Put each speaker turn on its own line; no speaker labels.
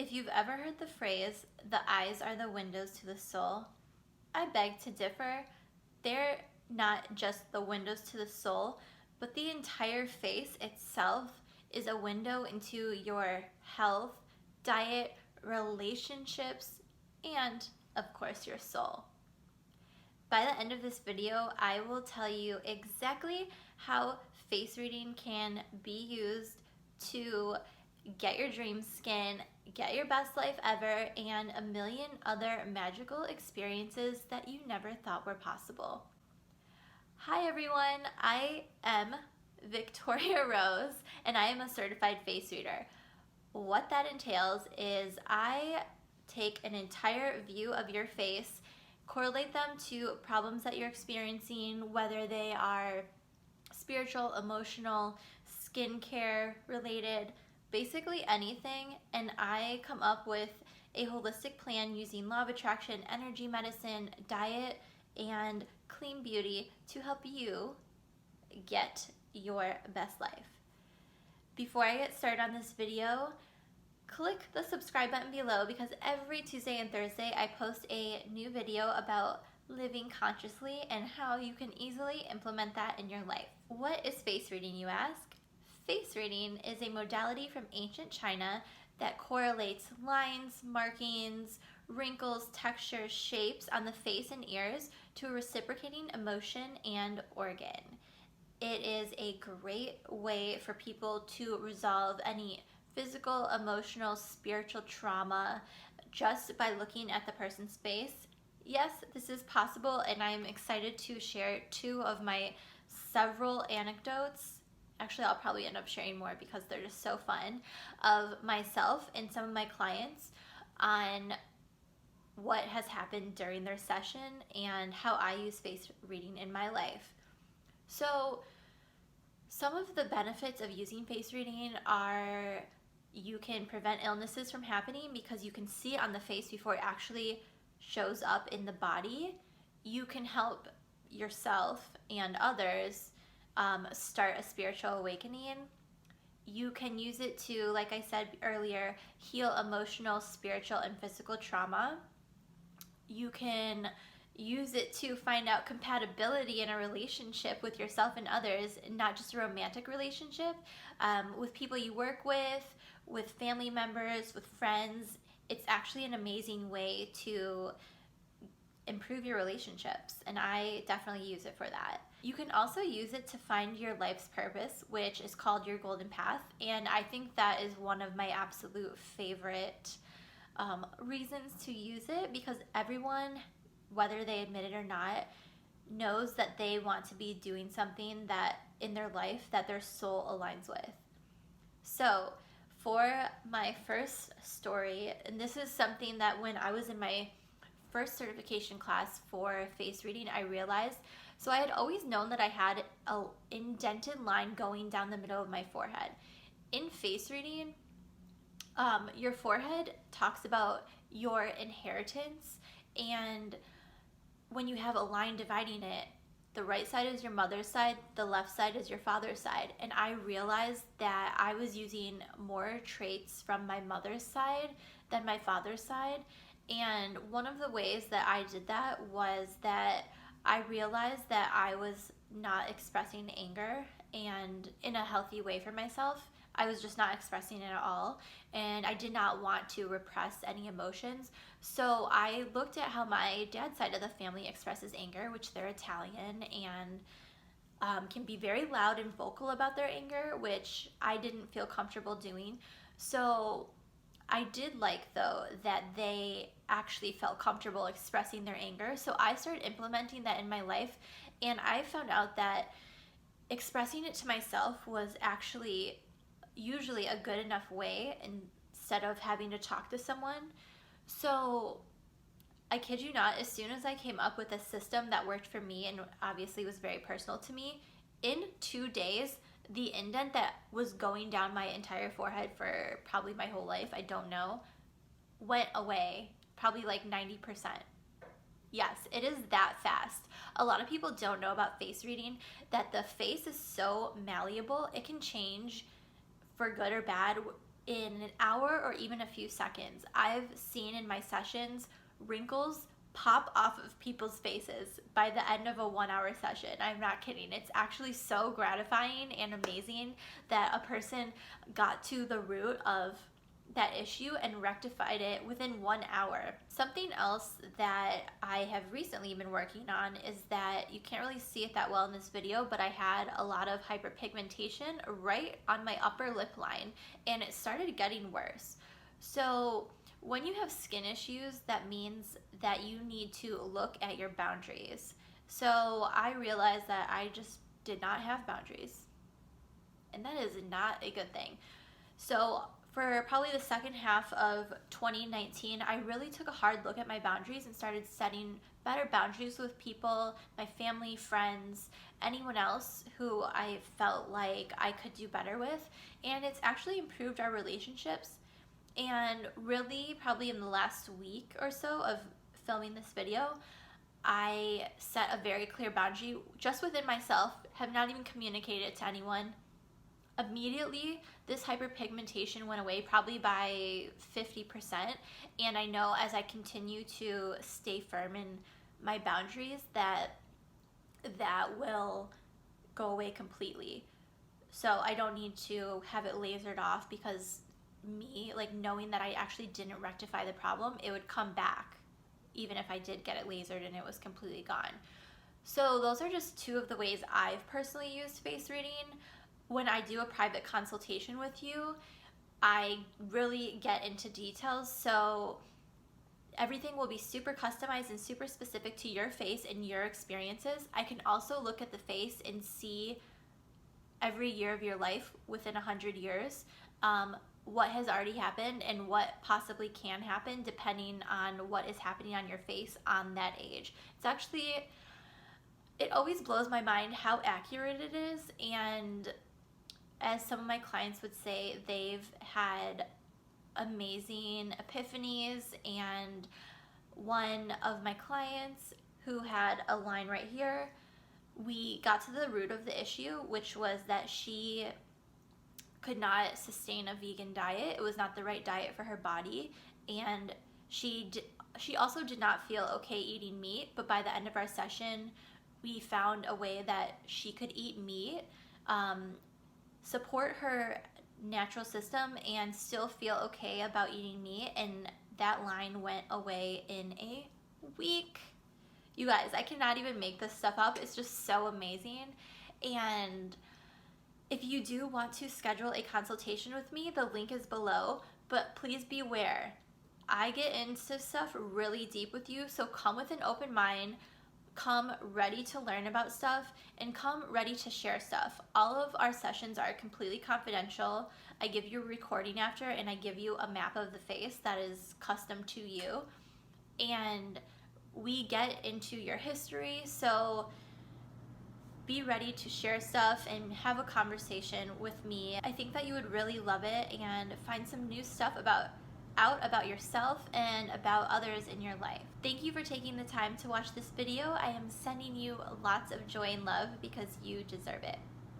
If you've ever heard the phrase, the eyes are the windows to the soul, I beg to differ. They're not just the windows to the soul, but the entire face itself is a window into your health, diet, relationships, and of course your soul. By the end of this video, I will tell you exactly how face reading can be used to get your dream skin, get your best life ever, and a million other magical experiences that you never thought were possible. Hi everyone, I am Victoria Rose, and I am a certified face reader. What that entails is I take an entire view of your face, correlate them to problems that you're experiencing, whether they are spiritual, emotional, skincare related, basically anything, and I come up with a holistic plan using law of attraction, energy medicine, diet, and clean beauty to help you get your best life. Before I get started on this video, click the subscribe button below because every Tuesday and Thursday I post a new video about living consciously and how you can easily implement that in your life. What is face reading, you ask? Face reading is a modality from ancient China that correlates lines, markings, wrinkles, textures, shapes on the face and ears to a reciprocating emotion and organ. It is a great way for people to resolve any physical, emotional, spiritual trauma just by looking at the person's face. Yes, this is possible, and I'm excited to share two of my several anecdotes. Actually, I'll probably end up sharing more because they're just so fun, of myself and some of my clients on what has happened during their session and how I use face reading in my life. So, some of the benefits of using face reading are you can prevent illnesses from happening because you can see it on the face before it actually shows up in the body. You can help yourself and others start a spiritual awakening. You can use it to, like I said earlier, heal emotional, spiritual, and physical trauma. You can use it to find out compatibility in a relationship with yourself and others, not just a romantic relationship, with people you work with family members, with friends. It's actually an amazing way to improve your relationships, and I definitely use it for that. You can also use it to find your life's purpose, which is called your golden path, and I think that is one of my absolute favorite reasons to use it, because everyone, whether they admit it or not, knows that they want to be doing something that in their life that their soul aligns with. So for my first story, and this is something that when I was in my first certification class for face reading, I realized. So I had always known that I had an indented line going down the middle of my forehead. In face reading, your forehead talks about your inheritance, and when you have a line dividing it, the right side is your mother's side, the left side is your father's side. And I realized that I was using more traits from my mother's side than my father's side. And one of the ways that I did that was that I realized that I was not expressing anger and in a healthy way for myself. I was just not expressing it at all, and I did not want to repress any emotions. So I looked at how my dad's side of the family expresses anger, which they're Italian, and can be very loud and vocal about their anger, which I didn't feel comfortable doing. So I did like, though, that they actually felt comfortable expressing their anger. So I started implementing that in my life, and I found out that expressing it to myself was actually usually a good enough way instead of having to talk to someone. So I kid you not, as soon as I came up with a system that worked for me and obviously was very personal to me, in 2 days, the indent that was going down my entire forehead for probably my whole life, I don't know, went away, probably like 90%. Yes, it is that fast. A lot of people don't know about face reading, that the face is so malleable. It can change for good or bad in an hour or even a few seconds. I've seen in my sessions wrinkles pop off of people's faces by the end of a 1 hour session. I'm not kidding. It's actually so gratifying and amazing that a person got to the root of that issue and rectified it within 1 hour. Something else that I have recently been working on is that you can't really see it that well in this video, but I had a lot of hyperpigmentation right on my upper lip line, and it started getting worse. So when you have skin issues, that means that you need to look at your boundaries. So I realized that I just did not have boundaries, and that is not a good thing. So for probably the second half of 2019, I really took a hard look at my boundaries and started setting better boundaries with people, my family, friends, anyone else who I felt like I could do better with. And it's actually improved our relationships. And really, probably in the last week or so of filming this video, I set a very clear boundary just within myself, have not even communicated it to anyone. Immediately, this hyperpigmentation went away probably by 50%, and I know as I continue to stay firm in my boundaries that will go away completely. So I don't need to have it lasered off, because me, like, knowing that I actually didn't rectify the problem, it would come back even if I did get it lasered and it was completely gone. So those are just two of the ways I've personally used face reading. When I do a private consultation with you, I really get into details, so everything will be super customized and super specific to your face and your experiences. I can also look at the face and see every year of your life within 100 years, what has already happened and what possibly can happen depending on what is happening on your face on that age. It's actually, it always blows my mind how accurate it is, and as some of my clients would say, they've had amazing epiphanies. And one of my clients who had a line right here, we got to the root of the issue, which was that she could not sustain a vegan diet. It was not the right diet for her body, and she also did not feel okay eating meat. But by the end of our session, we found a way that she could eat meat, support her natural system, and still feel okay about eating meat, and that line went away in a week. You guys, I cannot even make this stuff up. It's just so amazing. And if you do want to schedule a consultation with me, the link is below, but please beware. I get into stuff really deep with you, so come with an open mind. Come ready to learn about stuff, and come ready to share stuff. All of our sessions are completely confidential. I give you a recording after, and I give you a map of the face that is custom to you. And we get into your history, so be ready to share stuff and have a conversation with me. I think that you would really love it and find some new stuff out about yourself and about others in your life. Thank you for taking the time to watch this video. I am sending you lots of joy and love because you deserve it.